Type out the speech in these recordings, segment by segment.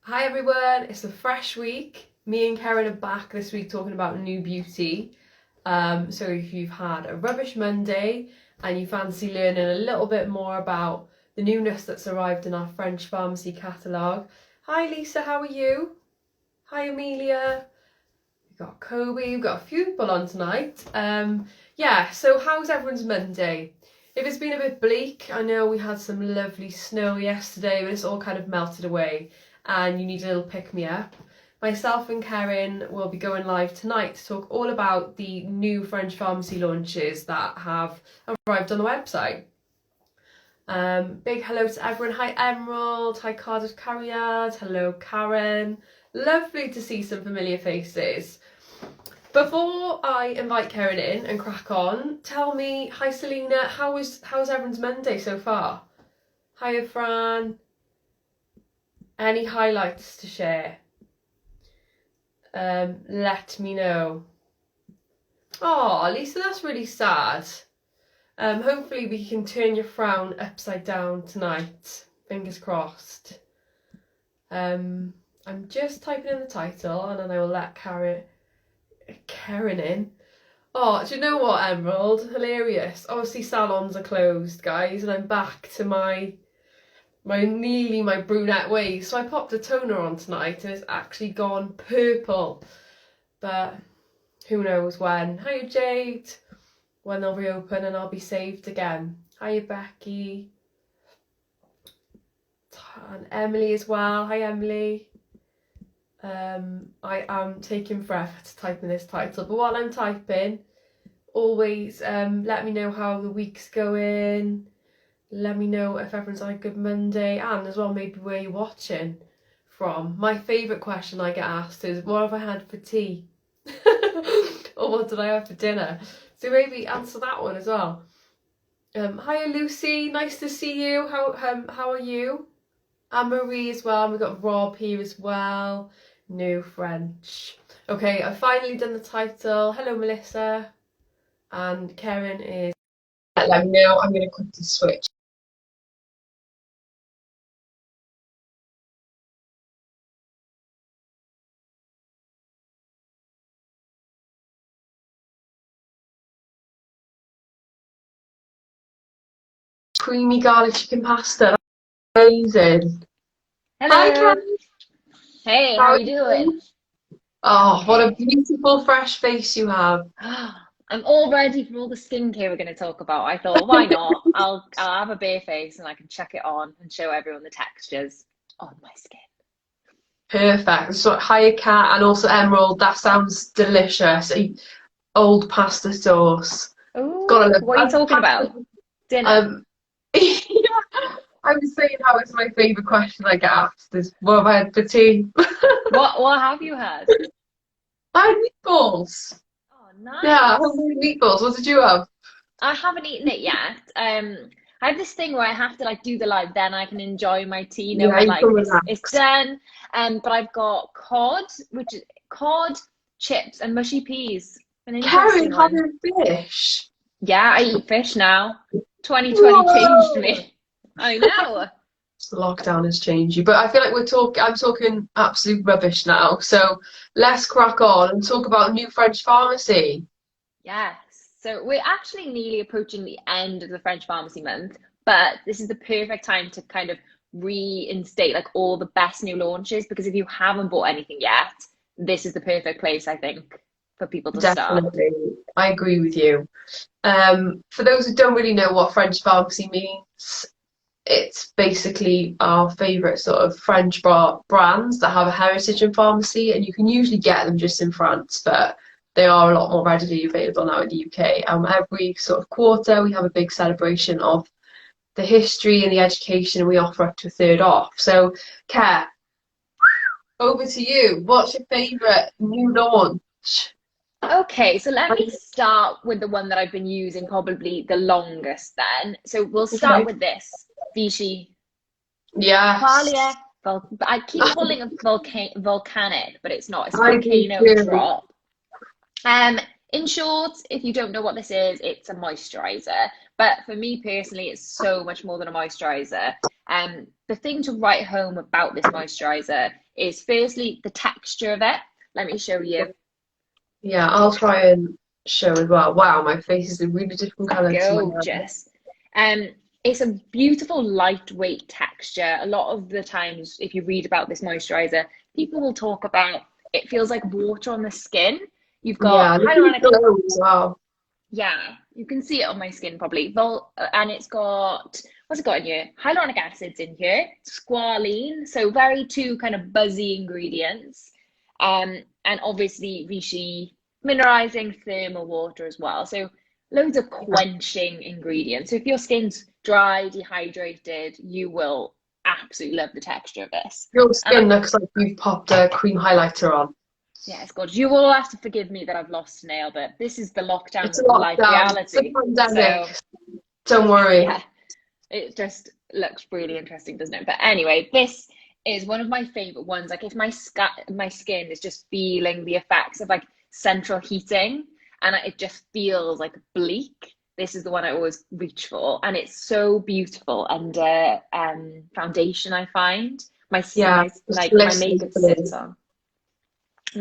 Hi everyone, it's a fresh week. Me and Karen are back this week talking about new beauty. So if you've had a rubbish Monday and you fancy learning a little bit more about the newness that's arrived in our French pharmacy catalogue. Hi Lisa, how are you? Hi Amelia. We've got Kobe, we've got a few people on tonight. So how's everyone's Monday? If it's been a bit bleak, I know we had some lovely snow yesterday, but it's all kind of melted away and you need a little pick-me-up. Myself and Karen will be going live tonight to talk all about the new French pharmacy launches that have arrived on the website. Big hello to everyone. Hi Emerald, hi Cardiff Carriad, hello Karen. Lovely to see some familiar faces. Before I invite Karen in and crack on, tell me, hi Selena, how's everyone's Monday so far? Hiya Fran. Any highlights to share? Let me know. Oh, Lisa, that's really sad. Hopefully we can turn your frown upside down tonight. Fingers crossed. I'm just typing in the title and then I will let Karen in. Oh, do you know what, Emerald? Hilarious. Obviously salons are closed, guys, and I'm back to my brunette ways. So I popped a toner on tonight and it's actually gone purple. But who knows when. Hiya Jade. When they'll reopen and I'll be saved again. Hiya Becky. And Emily as well. Hi Emily. I am taking forever to type in this title, but while I'm typing, always let me know how the week's going. Let me know if everyone's had a good Monday, and as well maybe where you're watching from. My favourite question I get asked is, what have I had for tea? Or what did I have for dinner? So maybe answer that one as well. Hiya Lucy, nice to see you. How are you? Anne-Marie as well, and we've got Rob here as well. New French. Okay, I've finally done the title. Hello Melissa. And Karen is... Let me know, I'm going to quickly switch. Creamy garlic chicken pasta. Amazing. Hi Hello. Karen. Hey, How how are you you? doing? Oh, what a Okay. beautiful fresh face you have. I'm all ready for all the skincare we're going to talk about. I thought, why not? I'll have a bare face and I can chuck it on and show everyone the textures on my skin. Perfect. So hiya Kat and also Emerald. That sounds delicious. Old pasta sauce. Gotta Oh, love what are you talking pasta. about? Dinner. Um, yeah, I was saying how it's my favourite question I get asked is what have I had for tea? What have you had? I had meatballs. Oh, Yeah, nice. homemade meatballs. What did you have? I haven't eaten it yet. I have this thing where I have to like do the live, then I can enjoy my tea, Yeah, knowing you can like it's relax. done. But I've got cod, which is cod, chips, and mushy peas. An Karen interesting one. having fish. Yeah, I eat fish now. 2020 changed Whoa! me. I know. The lockdown has changed you, but I feel like I'm talking absolute rubbish now. So let's crack on and talk about new French pharmacy. Yes. So we're actually nearly approaching the end of the French Pharmacy Month, but this is the perfect time to kind of reinstate like all the best new launches because if you haven't bought anything yet, this is the perfect place, I think, for people to start. Definitely. I agree with you. For those who don't really know what French pharmacy means, it's basically our favourite sort of French brands that have a heritage in pharmacy, and you can usually get them just in France, but they are a lot more readily available now in the UK. Every sort of quarter, we have a big celebration of the history and the education, and we offer up to a third off. So, Kat, over to you. What's your favourite new launch? Okay, so let me start with the one that I've been using probably the longest then. So we'll start Okay. with this Vichy Yes, Qualia. I keep calling it volcanic, but it's not. It's a I do volcano too. drop. Um, in short, if you don't know what this is, it's a moisturizer. But for me personally, it's so much more than a moisturizer. The the thing to write home about this moisturizer is firstly the texture of it. Let me show you. Yeah, I'll try and show as well. Wow, my face is a really different colour to my hair. Gorgeous. It's a beautiful lightweight texture. A lot of the times, if you read about this moisturizer, people will talk about it feels like water on the skin. You've got Yeah, hyaluronic. glow as well. Yeah, you can see it on my skin probably. And it's got, what's it got in here? Hyaluronic acids in here, squalene, so very two kind of buzzy ingredients. And obviously Vichy mineralizing thermal water as well. So loads of quenching ingredients. So if your skin's dry, dehydrated, you will absolutely love the texture of this. Your skin looks like you've popped a cream highlighter on. Yeah, it's gorgeous. You will have to forgive me that I've lost a nail, but this is the lockdown It's a life lockdown. It's a reality. pandemic. So don't worry. yeah, it just looks really interesting, doesn't it? But anyway, this is one of my favorite ones. Like if my skin is just feeling the effects of like central heating and it just feels like bleak, this is the one I always reach for, and it's so beautiful under foundation. I find my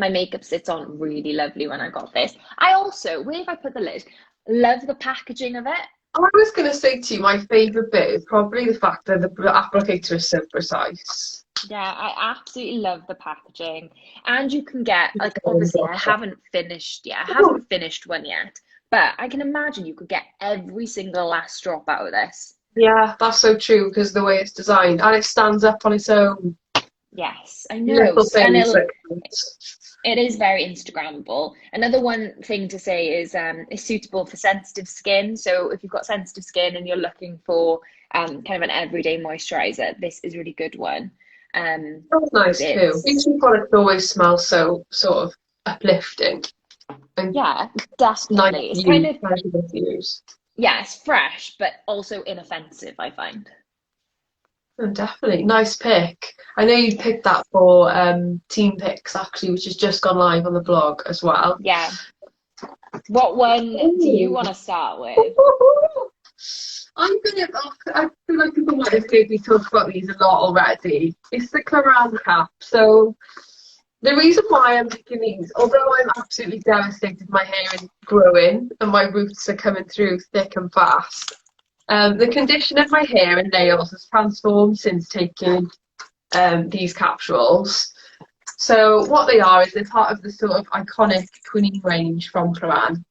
makeup sits on really lovely when I got this. I also, where have I put the lid? Love the packaging of it. I was going to say to you, my favourite bit is probably the fact that the applicator is so precise. Yeah, I absolutely love the packaging. And you can get, like, obviously I haven't finished yet. I haven't finished one yet. But I can imagine you could get every single last drop out of this. Yeah, that's so true because the way it's designed. And it stands up on its own. Yes, I know. And it is very Instagrammable. Another one thing to say is it's suitable for sensitive skin. So if you've got sensitive skin and you're looking for kind of an everyday moisturizer, this is a really good one. Smells nice too. Beauty products always smell so sort of uplifting. And yeah, definitely. Nice it's kind of use. Yeah, it's fresh, but also inoffensive, I find. Oh, definitely. Nice pick. I know you picked that for Team Picks actually, which has just gone live on the blog as well. Yeah. What one do you want to start with? I feel like people might have heard me talk about these a lot already. It's the Claran cap. So the reason why I'm picking these, although I'm absolutely devastated, my hair is growing and my roots are coming through thick and fast. The condition of my hair and nails has transformed since taking these capsules. So what they are is they're part of the sort of iconic twinning range from Claran.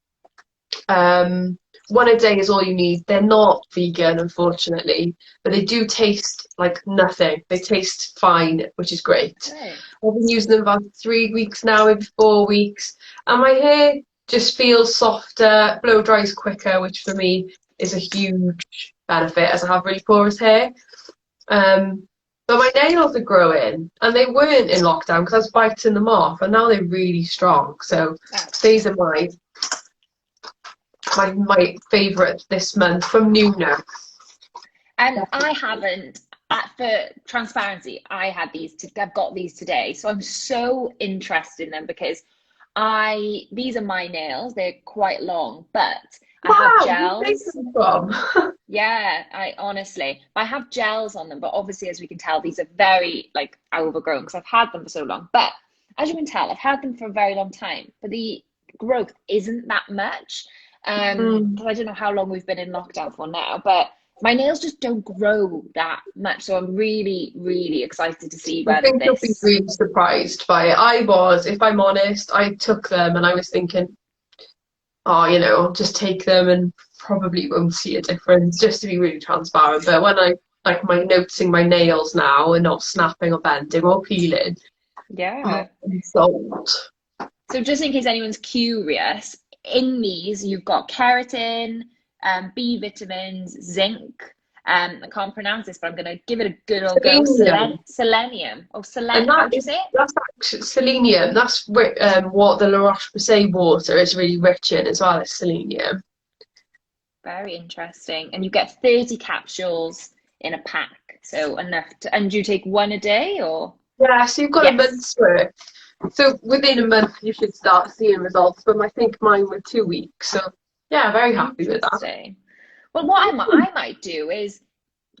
One a day is all you need. They're not vegan, unfortunately, but they do taste like nothing. They taste fine, which is great. Right. I've been using them about 3 weeks now, maybe 4 weeks, and my hair just feels softer, blow dries quicker, which for me is a huge benefit as I have really porous hair. But my nails are growing, and they weren't in lockdown because I was biting them off, and now they're really strong. So these are my favourite this month from Nuno. And I haven't, for transparency, I've got these today. So I'm so interested in them because these are my nails. They're quite long, but I have gels. From? Yeah, I have gels on them, but obviously, as we can tell, these are very like overgrown because I've had them for so long. But as you can tell, I've had them for a very long time, but the growth isn't that much. Because I don't know how long we've been in lockdown for now, but my nails just don't grow that much. So I'm really, really excited to see whether I think you'll be really surprised by it. I was, if I'm honest, I took them and I was thinking, I'll just take them and probably won't see a difference, just to be really transparent. But when I'm noticing my nails now and not snapping or bending or peeling, yeah, I'm sold. So just in case anyone's curious, in these you've got keratin, B vitamins, zinc. I can't pronounce this, but I'm going to give it a good old go. Selenium. How do you say it? That's actually selenium. That's what the La Roche-Posay water is really rich in as well as selenium. Very interesting. And you get 30 capsules in a pack. So enough and do you take one a day or? Yeah, so you've got a month's worth. So within a month you should start seeing results. But I think mine were 2 weeks. So yeah, very happy with that. Well, what I might do is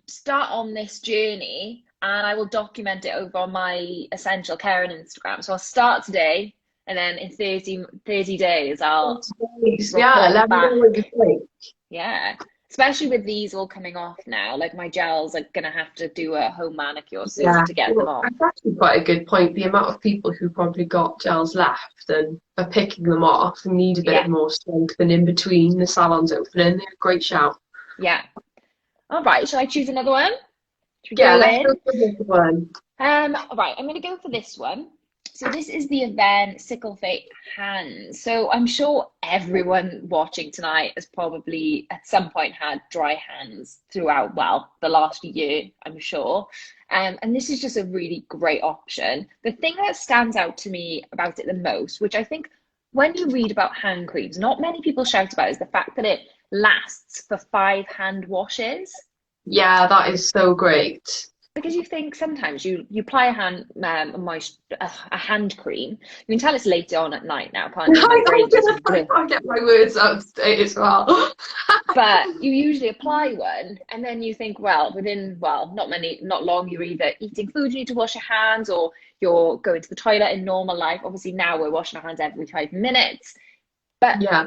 start on this journey and I will document it over on my Essential Care on Instagram. So I'll start today, and then in 30 days, I'll Yeah, report let me know back. what you think. Yeah. Especially with these all coming off now, like my gels are gonna have to do a home manicure soon Yeah, to get them well, off. that's actually quite a good point. The amount of people who probably got gels left and are picking them off and need a bit Yeah, more strength and in between the salons opening. They're a great shout. yeah. All right, shall I choose another one? Should we Yeah, go let's in? go for this one. Right, I'm gonna go for this one. So this is the event Sickle Fate Hands. So I'm sure everyone watching tonight has probably at some point had dry hands throughout, well, the last year, I'm sure. And this is just a really great option. The thing that stands out to me about it the most, which I think when you read about hand creams, not many people shout about, is the fact that it lasts for 5 hand washes. Yeah, that is so great. Because you think sometimes you apply a a hand cream, you can tell it's later on at night now, can't you? My brain just I can't get my words out today as well. but you usually apply one and then you think, well, within, well, not long, you're either eating food, you need to wash your hands, or you're going to the toilet in normal life. Obviously now we're washing our hands every 5 minutes, but Yeah,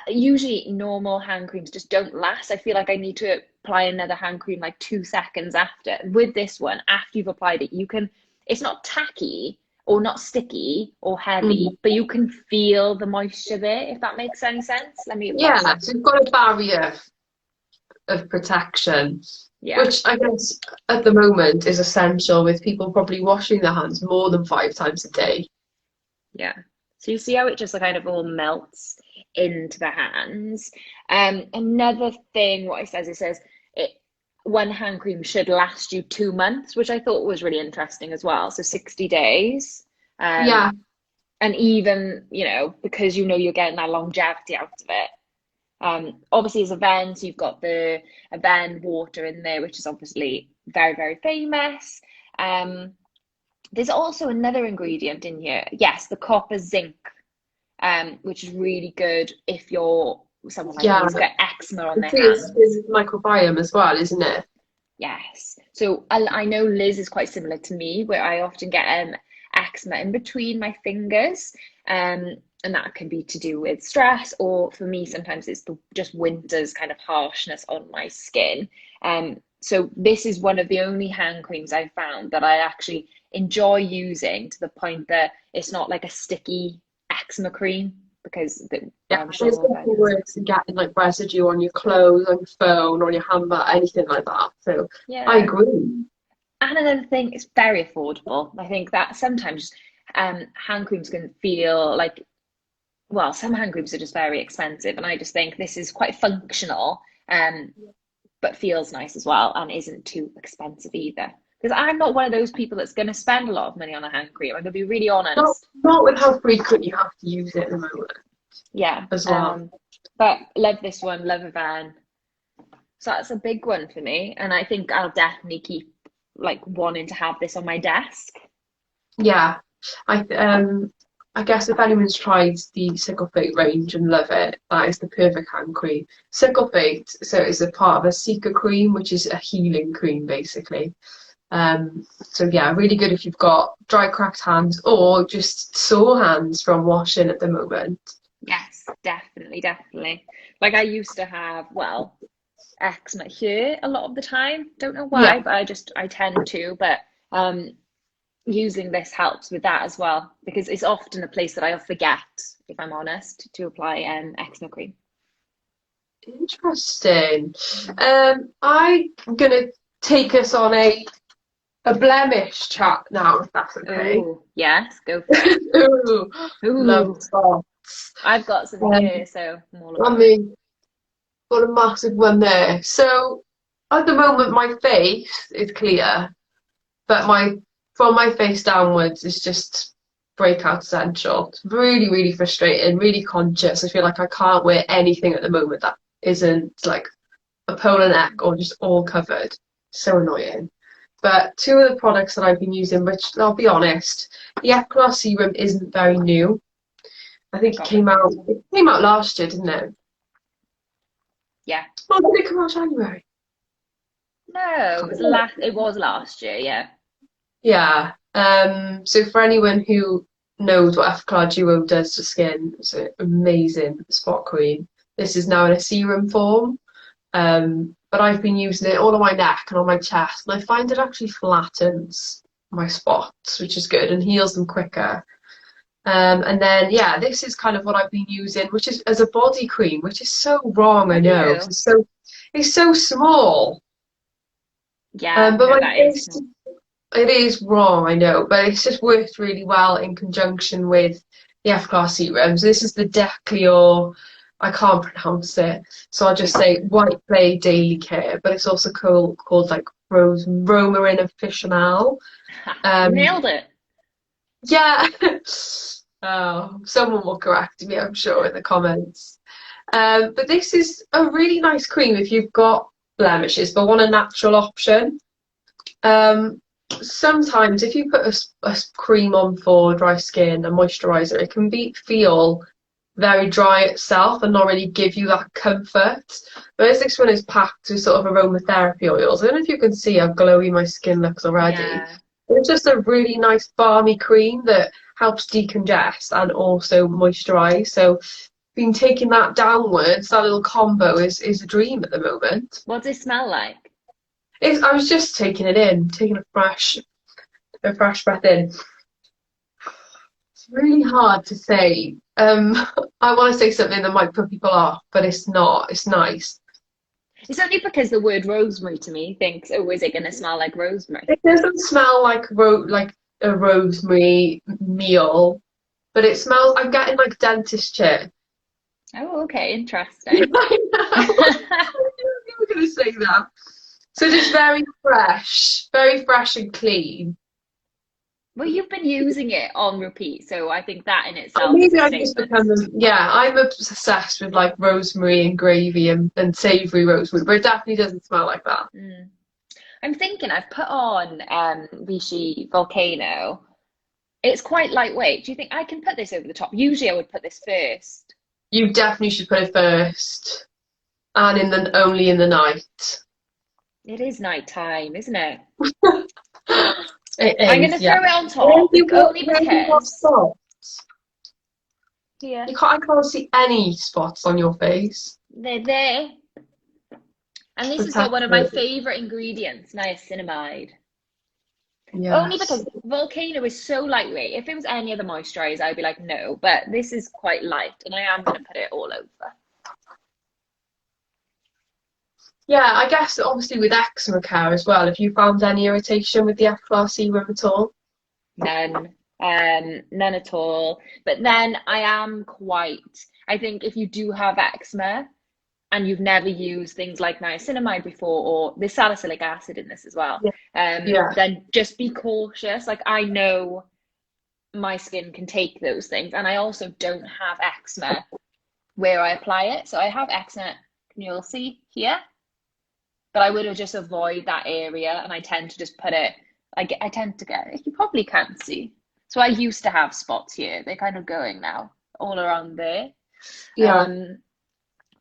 usually normal hand creams just don't last. I feel like I need to apply another hand cream like 2 seconds after. With this one, after you've applied it, you can, it's not tacky or not sticky or mm. heavy, but you can feel the moisture there, if that makes any sense. Let me apply Yeah. some. So you've got a barrier of protection, Yeah, which I guess at the moment is essential with people probably washing their hands more than 5 times a day. yeah. So you see how it just kind of all melts into the hands. Another thing, what it says it one hand cream should last you 2 months, which I thought was really interesting as well. So 60 days. Um, Yeah, and even, because you're getting that longevity out of it. Obviously, as Avens, you've got the Aven water in there, which is obviously very, very famous. Um, there's also another ingredient in here. Yes, the copper zinc, which is really good if you're someone like me yeah. who's got eczema on It their is hands. microbiome as well, isn't it? Yes. So I know Liz is quite similar to me, where I often get eczema in between my fingers. And that can be to do with stress, or for me, sometimes it's just winter's kind of harshness on my skin. So this is one of the only hand creams I've found that I actually enjoy using, to the point that it's not like a sticky eczema cream, because Yeah, I'm there's sure nothing worse than getting like residue on your clothes, on your phone, on your handbag, anything like that. So I yeah. agree. And another thing, it's very affordable. I think that sometimes hand creams can feel like, well, some hand creams are just very expensive, and I just think this is quite functional, but feels nice as well, and isn't too expensive either. Because I'm not one of those people that's going to spend a lot of money on a hand cream. I'm going to be really Not honest. not with how frequent you have to use it at the moment Yeah. as well. But love this one, love a van. So that's a big one for me, and I think I'll definitely keep like wanting to have this on my desk. Yeah, I guess if anyone's tried the Sickle Fate range and love it, that is the perfect hand cream. Sickle Fate, so it's a part of a Seeker cream, which is a healing cream basically. So yeah, really good if you've got dry, cracked hands or just sore hands from washing at the moment. Yes, definitely, definitely. Like I used to have, well, eczema here a lot of the time. Don't know Yeah, why, but I tend to. But using this helps with that as well, because it's often a place that I'll forget, if I'm honest, to apply eczema cream. interesting. I'm gonna take us on a blemish chat now, if that's okay. Oh, yes, go for it. Ooh, love Ooh, spots. I've got some Um, here, so I'm all I about it. mean, got a massive one there. So at the moment, my face is clear, but my from my face downwards is just breakout essential. It's really, really frustrating, really conscious. I feel like I can't wear anything at the moment that isn't like a polo neck or just all covered. So annoying. But two of the products that I've been using, which I'll be honest, the Aquaphor serum isn't very new. I think Got it. it came out last year, didn't it? Yeah. Oh, did it come out January? No, it was last year, yeah. Yeah. So for anyone who knows what Aquaphor Duo does to skin, it's an amazing spot cream. This is now in a serum form. But I've been using it all on my neck and on my chest, and I find it actually flattens my spots, which is good, and heals them quicker. And then yeah, this is kind of what I've been using, which is as a body cream, which is so wrong, I Have know. 'Cause you? it's so small. Yeah, But no, my that is face, cool. it is wrong, I know, but it's just worked really well in conjunction with the F-class serums. This is the Decleor, I can't pronounce it, so I'll just say White Clay Daily Care, but it's also called like Rose Romarin Officinal. You Um, nailed it. yeah. Oh, someone will correct me, I'm sure, in the comments. But this is a really nice cream if you've got blemishes but want a natural option. Um, Sometimes if you put a cream on for dry skin, a moisturizer, it can feel very dry itself and not really give you that comfort. Whereas this one is packed with sort of aromatherapy oils. I don't know if you can see how glowy my skin looks already. Yeah. It's just a really nice balmy cream that helps decongest and also moisturize. So been taking that downwards, that little combo is a dream at the moment. What does it smell like? I was just taking it in, taking a fresh breath in. It's really hard to say. I want to say something that might put people off, but it's not. It's nice. It's only because the word rosemary to me thinks, oh, is it going to smell like rosemary? It doesn't smell like a rosemary meal, but it smells. I'm getting like dentist chair. Oh, okay, I interesting. know. I knew you were going to say that. So just very fresh and clean. Well, you've been using it on repeat, so I think that in Or itself is maybe a I've just statement. become, yeah, I'm obsessed with like rosemary and gravy and savoury rosemary, but it definitely doesn't smell like that. Mm. I'm thinking I've put on Vichy Volcano. It's quite lightweight. Do you think I can put this over the top? Usually I would put this first. You definitely should put it first and only in the night. It is night time, isn't it? It I'm going to is, yeah. throw it on top, only Where have you got because spots? here, I can't see any spots on your face. they're there. And this has got one of my Fantastic. favorite ingredients, niacinamide. Only Yes. because Volcano is so lightweight. If it was any other moisturizer, I'd be like, no, but this is quite light, and I am going to put it all over. Yeah, I guess obviously with eczema care as well, have you found any irritation with the F-class serum at all? None, none at all. But then I think if you do have eczema and you've never used things like niacinamide before, or there's salicylic acid in this as well, Yeah. Yeah. then just be cautious. Like I know my skin can take those things, and I also don't have eczema where I apply it. So I have eczema, you'll see here, but I would have just avoid that area, and I tend to just put it. I tend to get. You probably can't see. So I used to have spots here. They're kind of going now all around there. Yeah.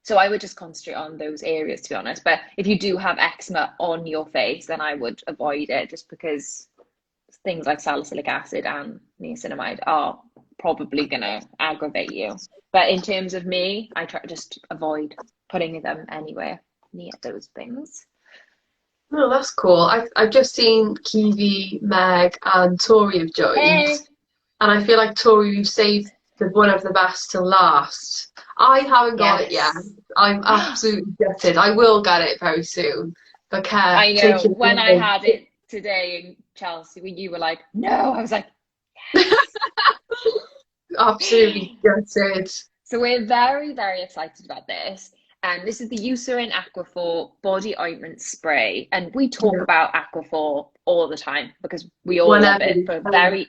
So I would just concentrate on those areas, to be honest. But if you do have eczema on your face, then I would avoid it, just because things like salicylic acid and niacinamide are probably going to aggravate you. But in terms of me, I try to just avoid putting them anywhere near those things. Oh, that's cool. I've just seen Kiwi, Meg, and Tori have joined, Hey, and I feel like Tori, you've saved one of the best to last. I haven't got it yet. yes. I'm absolutely gutted. I will get it very soon. But Care, I take know. your When I time. had it today in Chelsea, when you were like, no, I was like, yes. Absolutely gutted. So we're very, very excited about this. And this is the Eucerin Aquaphor body ointment spray. And we talk Yeah. about Aquaphor all the time because we all love Whenever it you for can.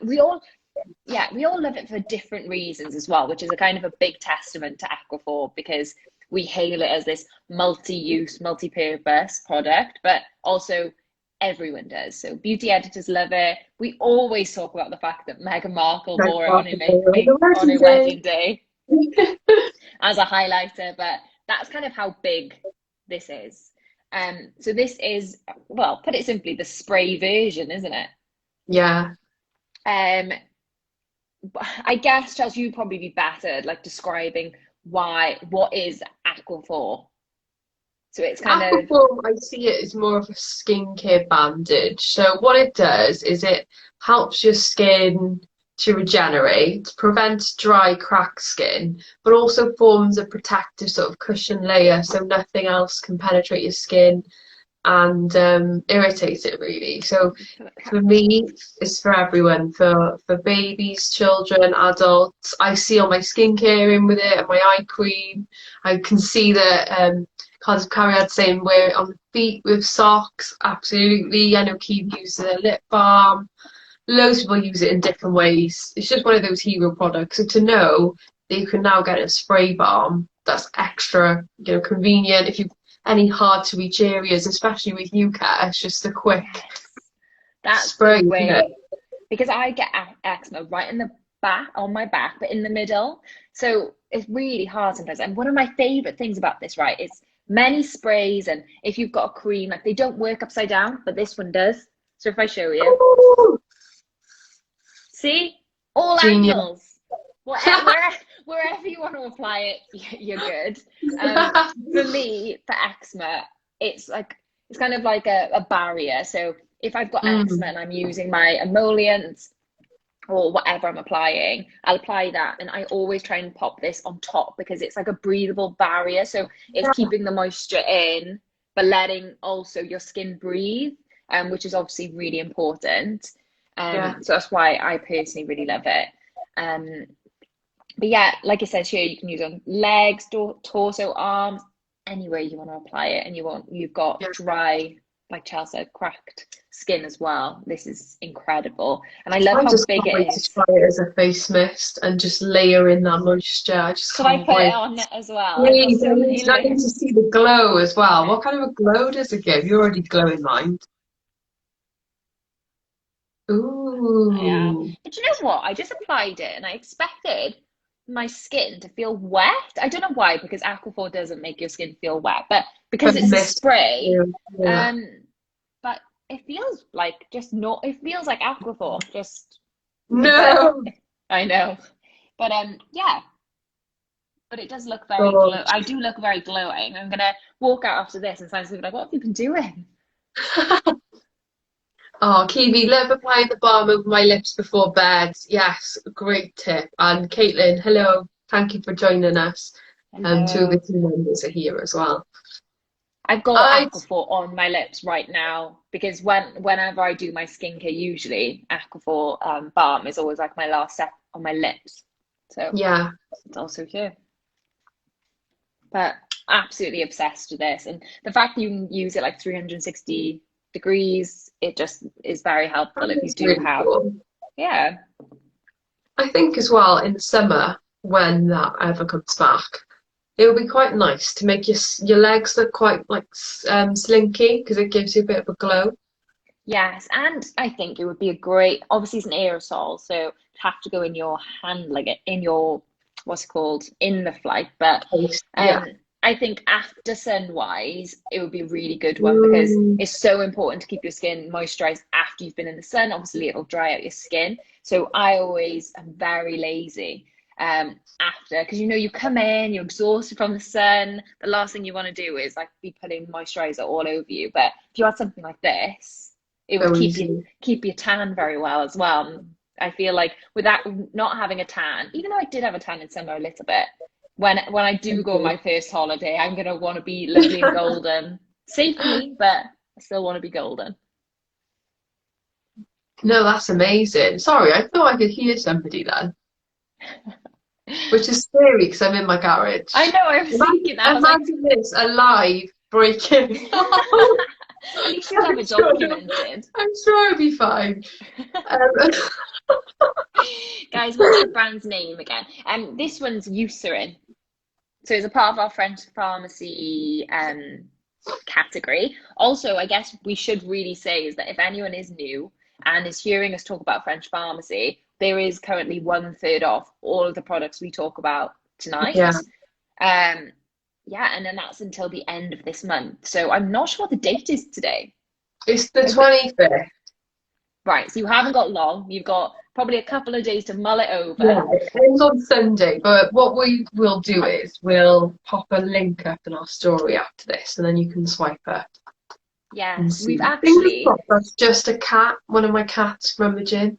we all love it for different reasons as well, which is a kind of a big testament to Aquaphor, because we hail it as this multi-use, multi-purpose product, but also everyone does. So beauty editors love it. We always talk about the fact that Meghan Markle Like, wore it on the on wedding her wedding day. day as a highlighter, but that's kind of how big this is. So this is, well, put it simply, the spray version, isn't it? Yeah. Um, I guess, Chelsea, you'd probably be better at like describing what is Aquaphor. So it's kind of, Aquaphor, I see it as more of a skincare bandage. So what it does is it helps your skin to regenerate, prevents dry, cracked skin, but also forms a protective sort of cushion layer so nothing else can penetrate your skin and irritate it really. So for me, it's for everyone, for babies, children, adults. I see all my skincare in with it and my eye cream. I can see that Cardiff Carriad saying wear it on the feet with socks. Absolutely. I know Keith uses a lip balm. Loads of people use it in different ways. It's just one of those hero products. So to know that you can now get a spray balm that's extra, convenient if you any hard to reach areas, especially with UCAT, it's just a quick that's spray, the isn't it? way, because I get eczema right in the back, on my back, but in the middle. So it's really hard sometimes. And one of my favorite things about this, right, is many sprays, and if you've got a cream, like they don't work upside down, but this one does. So if I show you, Ooh, see, all genius. angles, wherever you want to apply it, you're good. For me, for eczema, it's kind of like a barrier. So if I've got eczema and I'm using my emollients or whatever I'm applying, I'll apply that, and I always try and pop this on top because it's like a breathable barrier. So it's keeping the moisture in, but letting also your skin breathe, which is obviously really important. So that's why I personally really love it. But yeah, like I said here, you can use on legs, torso, arms, anywhere you want to apply it, and you've got dry, like Chelsea said, cracked skin as well. This is incredible, and I love how just big can't it wait is. to try it as a face mist and just layer in that moisture. I just Could I can't put it wait. on as well? I've got Please, so many I need to layers. see the glow as well. What kind of a glow does it give? You're already glowing, mind. Yeah, Ooh. but you know what? I just applied it, and I expected my skin to feel wet. I don't know why, because Aquaphor doesn't make your skin feel wet, but because But it's a mist. spray, Yeah. um, but it feels like just not. It feels like Aquaphor, just. But No. I know, but yeah. But it does look very God. glow. I do look very glowing. I'm gonna walk out after this, and someone's gonna be like, "What have you been doing?" Oh, Kiwi, love applying the balm over my lips before bed. Yes, great tip. And Caitlin, hello. Thank you for joining us. Two of the Hello. team members are here as well. I've got I Aquaphor on my lips right now because whenever I do my skincare, usually Aquaphor balm is always like my last step on my lips. So yeah. it's also here. But absolutely obsessed with this. And the fact that you can use it like 360 degrees, it just is very helpful if you That's do really have, cool. yeah. I think as well in the summer when that ever comes back, it would be quite nice to make your legs look quite like slinky because it gives you a bit of a glow. Yes, and I think it would be a great, obviously it's an aerosol, so it'd have to go in your hand, like in your, what's it called, in the flight. But Yeah. I think after sun-wise, it would be a really good one because Mm, it's so important to keep your skin moisturized after you've been in the sun. Obviously, it'll dry out your skin. So I always am very lazy after, because you come in, you're exhausted from the sun. The last thing you want to do is like be putting moisturizer all over you. But if you had something like this, it would so easy. keep your tan very well as well. I feel like without not having a tan, even though I did have a tan in summer a little bit, when I do go on my first holiday, I'm gonna want to be lovely and golden, safely, but I still want to be golden. No, that's amazing. Sorry, I thought I could hear somebody then, which is scary because I'm in my I garage. know, I was thinking that. I was like, Imagine this, a live breaking. at least you'll have it documented. I'm sure it'll be fine. Um, Guys, what's the brand's name again? This one's Eucerin. So it's a part of our French pharmacy category. Also, I guess we should really say is that if anyone is new and is hearing us talk about French pharmacy, there is currently 1/3 off all of the products we talk about tonight. yeah, Um, Yeah, and then that's until the end of this month. So I'm not sure what the date is today. It's the I've got 25th. right, so you haven't got long. You've got probably a couple of days to mull it over. Yeah, it ends on Sunday, but what we will do is we'll pop a link up in our story after this, and then you can swipe up and Yes, see. we've Fingers actually, crossed, that's just a cat, one of my cats from the gym.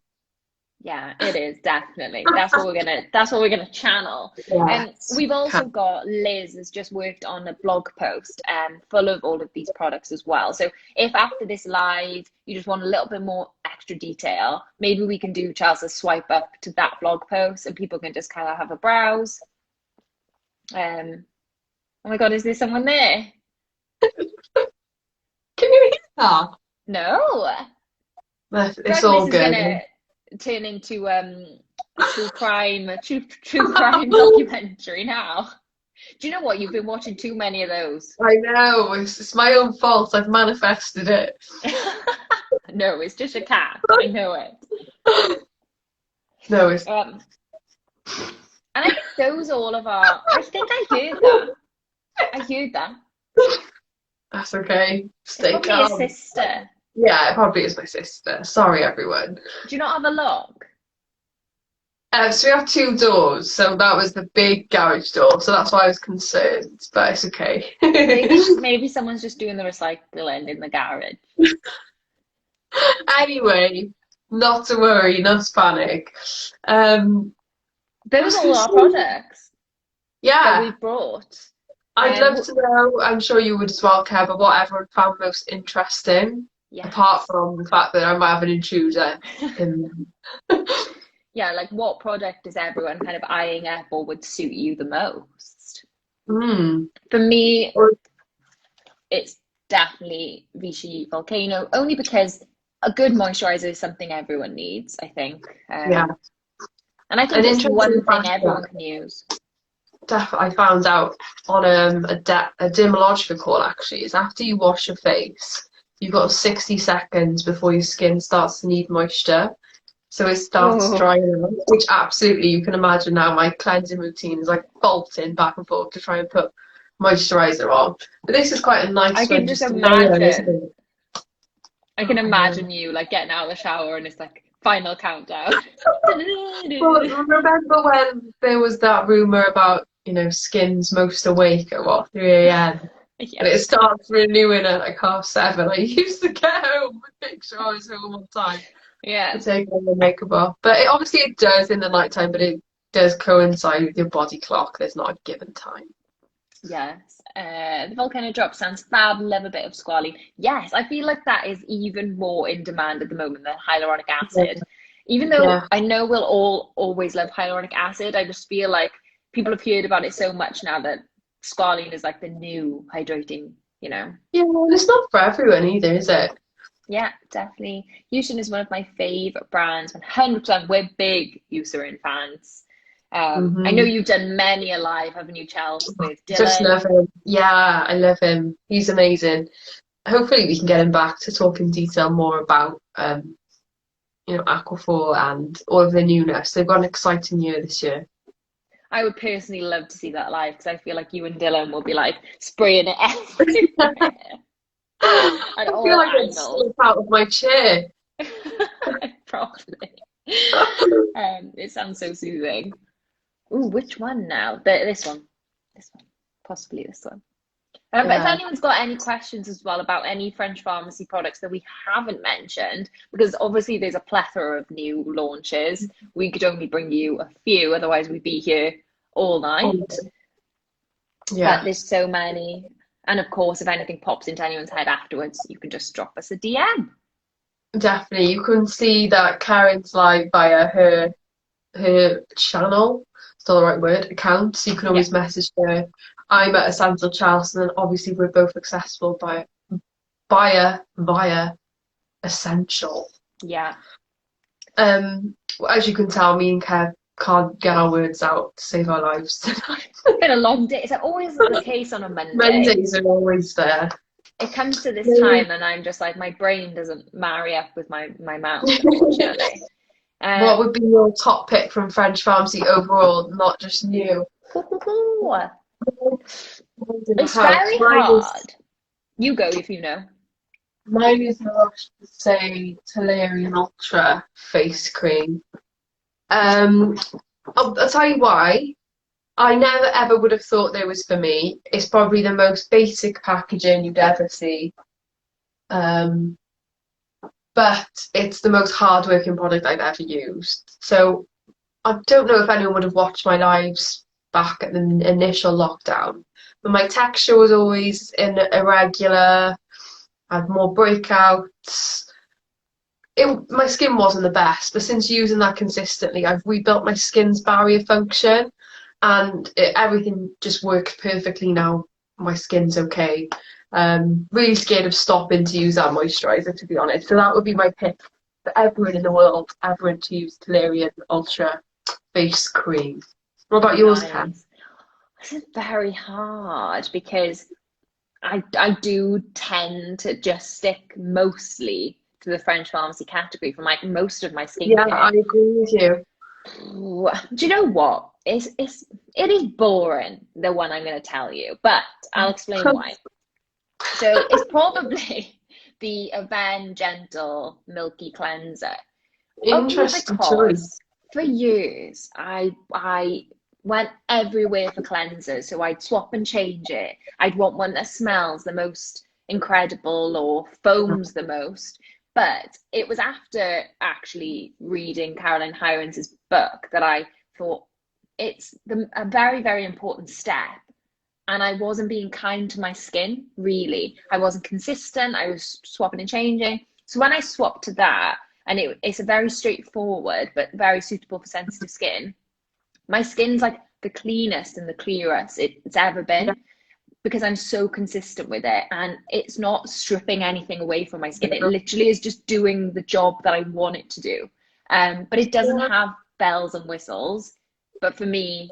yeah, it is definitely. That's what we're gonna channel. And Yes, we've cat. also got Liz has just worked on a blog post full of all of these products as well. So if after this live you just want a little bit more extra detail, maybe we can do Chelsea swipe up to that blog post and people can just kind of have a browse. Oh my God, is there someone there? Can you hear that? No. I It's reckon this all is good. gonna turn into a true crime documentary now. Do you know what? You've been watching too many of those. I know, it's my own fault. I've manifested it. No, it's just a cat. I know it. No, it's And I think those are all of our. I think I heard that. I heard that. that's okay. It's Stay probably a calm. sister. Yeah, it probably is my sister. Sorry, everyone. Do you not have a lock? So we have two doors, so that was the big garage door, so that's why I was concerned, but it's okay. Maybe someone's just doing the recycling in the garage. Anyway, not to worry, not to panic. Um, I Those was are gonna all our say, products that yeah, we've brought. I'd love to know, I'm sure you would as well, Kev, but what everyone found most interesting, apart Yes. from the fact that I might have an intruder in. Yeah, like what product is everyone kind of eyeing up or would suit you the most? Mm. For me, Or- it's definitely Vichy Volcano, only because a good moisturizer is something everyone needs, I think. Yeah, And I an think it's interesting one thing fact everyone that can use. I found out on a dermatological call actually is after you wash your face, you've got 60 seconds before your skin starts to need moisture. So it starts Oh, drying out, which absolutely you can imagine now my cleansing routine is like bolting back and forth to try and put moisturizer on. But this is quite a I nice can one just just to layer, isn't imagine. it? I can Oh, I know. imagine you like getting out of the shower and it's like final countdown. Well, remember when there was that rumor about, skins most awake at what, 3 a.m. Yeah. And it starts renewing at like 7:30. I used to get home and make sure I was home on time to Yeah. take all the makeup off. But obviously it does in the nighttime, but it does coincide with your body clock. There's not a given time. Yes. The volcano drop sounds fab. Love a bit of squally. Yes, I feel like that is even more in demand at the moment than hyaluronic acid. Even though Yeah. I know we'll all always love hyaluronic acid, I just feel like people have heard about it so much now that squalene is like the new hydrating, you know? Yeah, well, it's not for everyone either, is it? Yeah, definitely. Houston is one of my favorite brands. 100%. We're big Eucerin fans. I know Hmm. you've done many a live, haven't you, Chelsea, with Just Dylan? love him. Yeah, I love him. He's amazing. Hopefully we can get him back to talk in detail more about Aquaphor and all of the newness. They've got an exciting year this year. I would personally love to see that live because I feel like you and Dylan will be like spraying it I everywhere at feel all like I'd angles. slip out of my chair. Probably. It sounds so soothing. Ooh, which one now? This one, possibly this one. But if Yeah, anyone's got any questions as well about any French pharmacy products that we haven't mentioned, because obviously there's a plethora of new launches, we could only bring you a few, otherwise we'd be here all night. But yeah, there's so many. And of course, if anything pops into anyone's head afterwards, you can just drop us a DM. definitely. You can see that Karen's live via her channel. It's not the right word, account. So you can Yeah, always message her. I'm at Untitled Chapter, and then obviously we're both accessible via Essential. yeah. As you can tell, me and Kev can't get our words out to save our lives tonight. It's been a long day. It's always the case on a Monday. Mondays are always there. It comes to this time and I'm just like, my brain doesn't marry up with my mouth, unfortunately. What Um, would be your top pick from French Pharmacy overall, not just new? Mine in the It's house. very hard. You go if you know. Mine is the Lush, say, Tolerian Ultra face cream. Um, I'll tell you why. I never ever would have thought they was for me. It's probably the most basic packaging you'd ever see. Um, but it's the most hard-working product I've ever used. So I don't know if anyone would have watched my lives back at the initial lockdown, but my texture was always irregular. I had more breakouts. My skin wasn't the best, but since using that consistently, I've rebuilt my skin's barrier function, and everything just works perfectly now. My skin's okay. Really scared of stopping to use that moisturizer, to be honest. So that would be my pick for everyone in the world, everyone to use Tolerian Ultra face cream. What about yours, Ken? Nice. This is very hard because I do tend to just stick mostly to the French pharmacy category for most of my Yeah, skincare. I agree with you. Ooh, do you know what? It is boring, the one I'm going to tell you, but I'll explain why. So it's probably the Aven Gentle Milky Cleanser. Only Interesting choice. because for years I went everywhere for cleansers, so I'd swap and change it. I'd want one that smells the most incredible or foams the most. But it was after actually reading Caroline Hirons' book that I thought a very, very important step. And I wasn't being kind to my skin, really. I wasn't consistent. I was swapping and changing. So when I swapped to that, and it's a very straightforward but very suitable for sensitive skin, my skin's like the cleanest and the clearest it's ever Yeah. been because I'm so consistent with it, and it's not stripping anything away from my skin. It literally is just doing the job that I want it to do. But it doesn't have bells and whistles. But for me,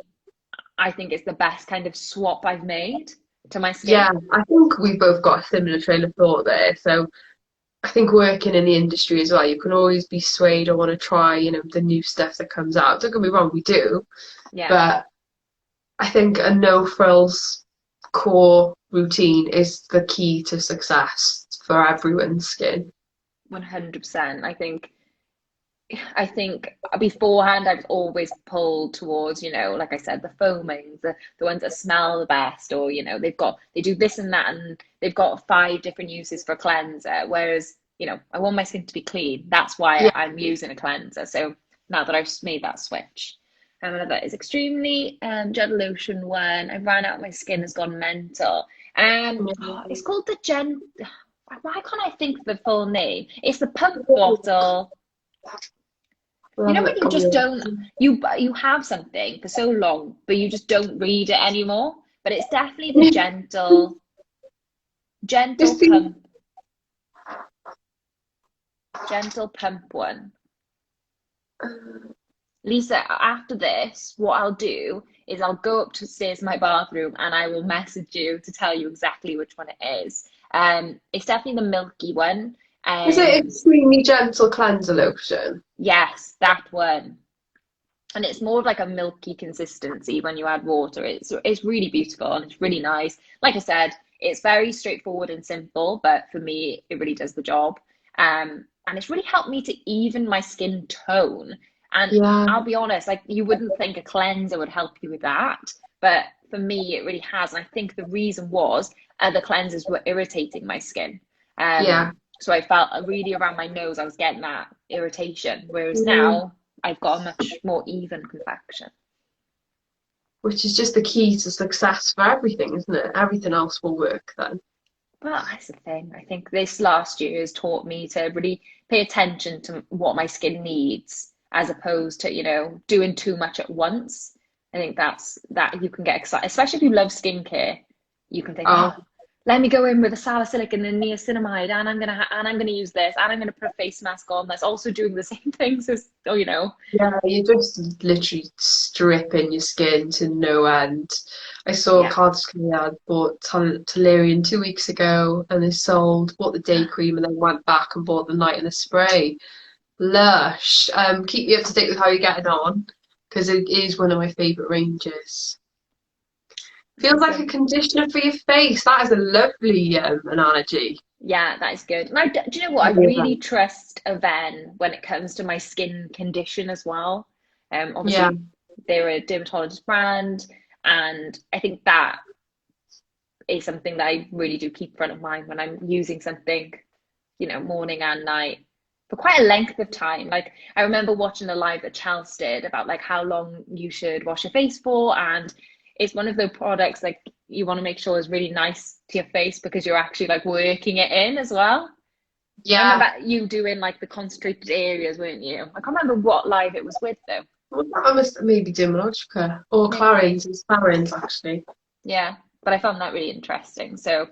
I think it's the best kind of swap I've made to my Yeah, skin. I think we both got a similar train of thought there. So I think working in the industry as well, you can always be swayed or want to try, the new stuff that comes out. Don't get me wrong, we do, Yeah, but I think a no frills core routine is the key to success for everyone's skin. 100%. I think beforehand I was always pulled towards, like I said, the foamings, the ones that smell the best, or they do this and that, and they've got five different uses for cleanser. Whereas, I want my skin to be clean. That's why Yeah, I'm using a cleanser. So now that I've made that switch, another is extremely gentle lotion one. I ran out, my skin has gone mental. It's called the Gen. Why can't I think of the full name? It's the pump bottle. we'll have a When look you on just the don't, you have something for so long, but you just don't read it anymore. But it's definitely the gentle Is the pump, gentle pump one. Lisa, after this, what I'll do is I'll go upstairs to my bathroom and I will message you to tell you exactly which one it is. It's definitely the milky one. is it Um, extremely gentle cleanser lotion? yes, that one. And it's more of like a milky consistency when you add water. It's really beautiful and it's really nice. Like I said, it's very straightforward and simple, but for me, it really does the job. And it's really helped me to even my skin tone. And Yeah, I'll be honest, like you wouldn't think a cleanser would help you with that, but for me, it really has. And I think the reason was the cleansers were irritating my skin. yeah. So I felt really around my nose, I was getting that irritation. Whereas Mm. now I've got a much more even complexion. Which is just the key to success for everything, isn't it? Everything else will work then. Well, that's the thing. I think this last year has taught me to really pay attention to what my skin needs as opposed to, doing too much at once. I think that you can get excited, especially if you love skincare. You can think, Oh, oh, let me go in with a salicylic and a niacinamide, and I'm gonna use this, and I'm gonna put a face mask on that's also doing the same things as, yeah, you're just literally stripping your skin to no end. I saw a yeah. card I bought Tolerian 2 weeks ago and they bought the day cream and then went back and bought the night and the spray. Lush. Keep me up to date with how you're getting on because it is one of my favourite ranges. Feels like a conditioner for your face. That is a lovely analogy. Yeah, that is good. And do you know what? I Yeah. really trust Aven when it comes to my skin condition as well. Yeah. Obviously, they're a dermatologist brand, and I think that is something that I really do keep front of mind when I'm using something, morning and night for quite a length of time. Like I remember watching a live that Chelsey did about like how long you should wash your face for, and it's one of the products like you want to make sure is really nice to your face because you're actually like working it in as well. I Yeah. remember you doing like the concentrated areas, weren't you? I can't remember what live it was with though. Well, I must maybe Dermalogica or Maybe. Clarins. It's Clarins actually. Yeah, but I found that really interesting. So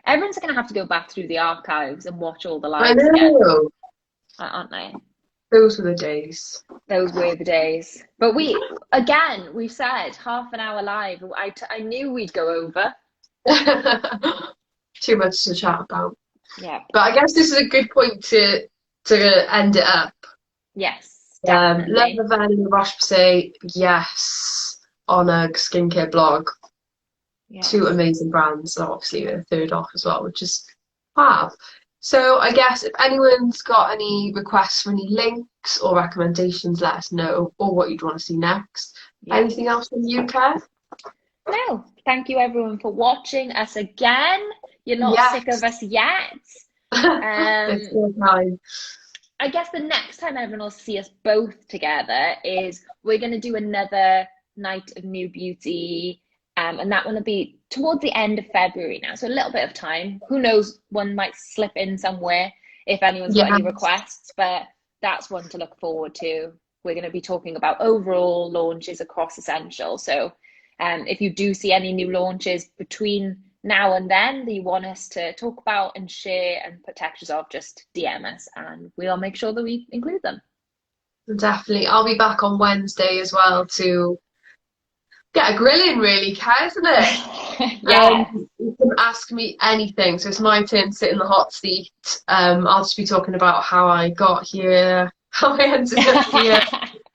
everyone's going to have to go back through the archives and watch all the I lives again, know. aren't they? Those were the days. Those were the days. But we've said half an hour live. I knew we'd go over. Too much to chat about. Yeah. But I guess this is a good point to end it up. Yes, Love definitely. the Vanilla Roche-Posay, yes, on a skincare blog. Two Yes. amazing brands, so obviously a third off as well, which is fab. So I guess if anyone's got any requests for any links or recommendations, let us know, or what you'd want to see next. Yeah. Anything else from you, Kev? No, thank you everyone for watching us again. You're not sick of Yes. us yet. There's Um, still time. I guess the next time everyone will see us both together is we're going to do another night of new beauty. And that one will be towards the end of February now. So a little bit of time. Who knows, one might slip in somewhere if anyone's got any Yes. requests, but that's one to look forward to. We're going to be talking about overall launches across Essential. So if you do see any new launches between now and then that you want us to talk about and share and put textures of, just DM us and we'll make sure that we include them. Definitely. I'll be back on Wednesday as well to get a grilling, really, Kev, isn't it? Yeah. You can ask me anything. So it's my turn to sit in the hot seat. I'll just be talking about how I got here, how I ended up here.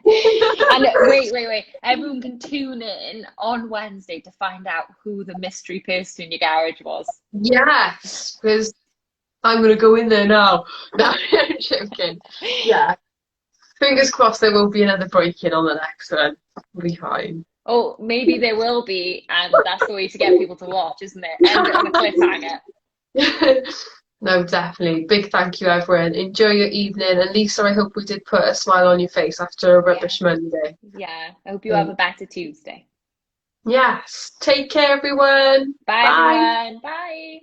And wait. Everyone can tune in on Wednesday to find out who the mystery person in your garage was. Yes, because I'm gonna go in there now. No, I'm joking. Yeah. Fingers crossed there will be another break-in on the next one. We'll be fine. Oh, maybe there will be, and that's the way to get people to watch, isn't it? End it on a cliffhanger. No, definitely. Big thank you, everyone. Enjoy your evening. And Lisa, I hope we did put a smile on your face after a Yeah. rubbish Monday. Yeah. I hope you have a better Tuesday. Yes. Take care, everyone. Bye, Bye. everyone. Bye.